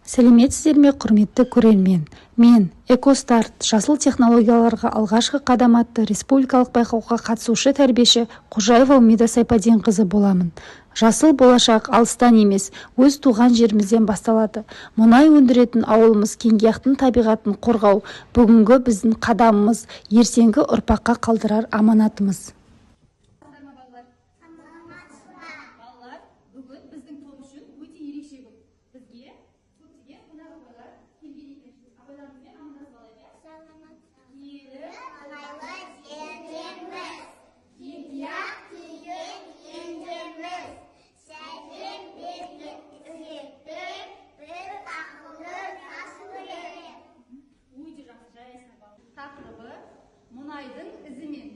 Сәлеметсіздер ме, құрметті көрермен? Мен Экостарт жасыл технологияларға алғашқы қадам атты республикалық байқауға қатысушы тәрбиеші Қожаева Умида Сайпадинқызы боламын. Жасыл болашақ алыстан емес, өз туған жерімізден басталады. Мұнай өндіретін ауылымыз Кеңгияқтың табиғатын қорғау бүгінгі біздің қадамымыз, ертеңгі ұрпаққа қалдырар аманатымыз. Тақырыбы мұнайдың ізімен.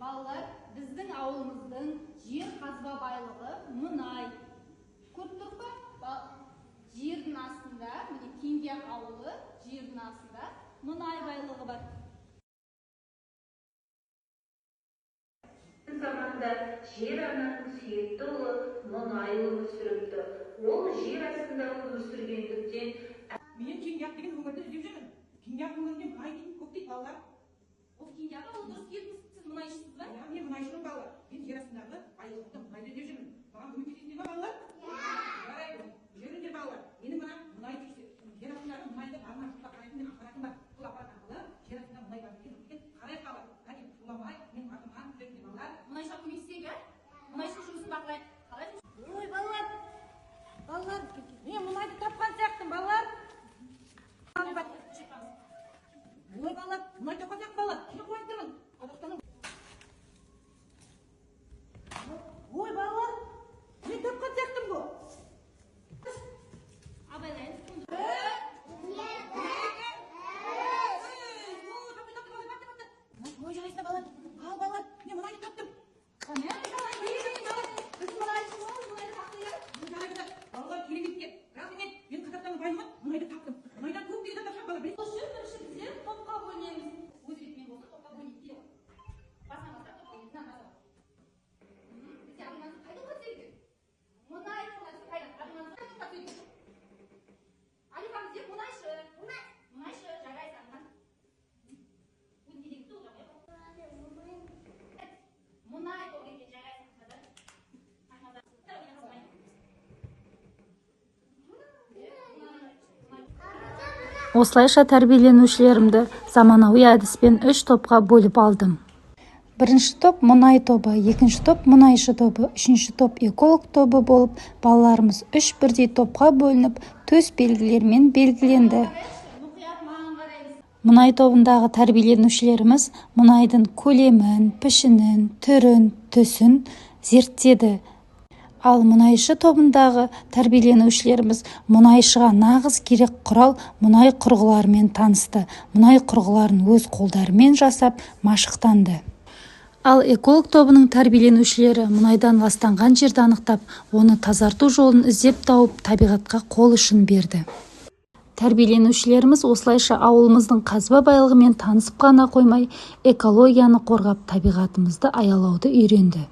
Балалар, біздің ауылымыздың жер қазба байлығы мұнай. Көріп тұр ба? Жердің астында, міне Кеңгияқ ауылы жердің астында мұнай байлығы бар. Заманда жер ананың сүйекті ұлы мұнай өмір сүріпті. Ол жер астында өмір сүргендіктен мен Кеңгияқ деген өңірді іздеп жүрмін. Кеңгияқ өңірінде мұнай дейтін көп дейді балалар. Ол Кеңгияққа ол дұрыс келдіңіз, сіз мұнайшысыз ба? Мен мұнайшымын балалар. Мен жер астындағы байлықты мұнайды іздеп жүрмін. Маған көмектесесіздер ме балалар? Жарайды. Жүріңдер балалар. Менің мына мұнай жер астындағы мұнайды арнашылықта қарайтын аппаратым бар. Бұл аппарат арқылы жер астында мұнай бар екен қарай қалады. Кәне, шуламай, мен артымнан жүріңдер балалар. Мұнайшыға көмектесейік, ә? Мұнайшының жұмысын бақылайық. Қалай жұмыс? Ой, балалар. Балалар, мен мұнайды тапқан сияқтымын, балалар. Ой, балалар, мұнай тапқан сияқты балалар. Кені қойып тұрмын. Қазақстанның. Ой, балалар, мен тапқан сияқтымын бұл. Абайлайын. Ой, жарайсың балалар. Ал балалар, мен мұнайды таптым. Балалар кереметке. Бірақ мен Қазақстанның байлығын мұнайды таптым. Мұнайдан көп деген тапсам балалар. Бірінші біздер топқа бөлінеміз. Өз ретімен болса топқа бөлініп келе ғой. Басамызда топқа бөлініп намаза. Бізде арманымыз қайда өтеді? Мұнай қайда? Арманымыз қайда өтеді? Алипамыз деп мұнайшы. Мұнайшы жарайсың. Бұл не деген тұл жағдай? Мұнай тоғын жарайсың. Осылайша тәрбиеленушілерімді заманауи әдіспен 3 топқа бөліп алдым. Бірінші топ мұнай тобы, екінші топ мұнайшы тобы, үшінші топ эколог тобы болып, балаларымыз 3 бірдей топқа бөлініп, төс белгілермен белгіленді. Мұнай тобындағы тәрбиеленушілеріміз мұнайдың көлемін, пішінін, түрін, түсін зерттеді. Ал мұнайшы тобындағы тәрбиеленушілеріміз мұнайшыға нағыз керек құрал мұнай құрғыларымен танысты. Мұнай құрғыларын өз қолдарымен жасап, машықтанды. Ал эколог тобының тәрбиеленушілері мұнайдан ластанған жерді анықтап, оны тазарту жолын іздеп тауып, табиғатқа қол ұшын берді. Тәрбиеленушілеріміз осылайша ауылымыздың қазба байлығымен танысып қана қоймай, экологияны қорғап, табиғатымызды аялауды үйренді.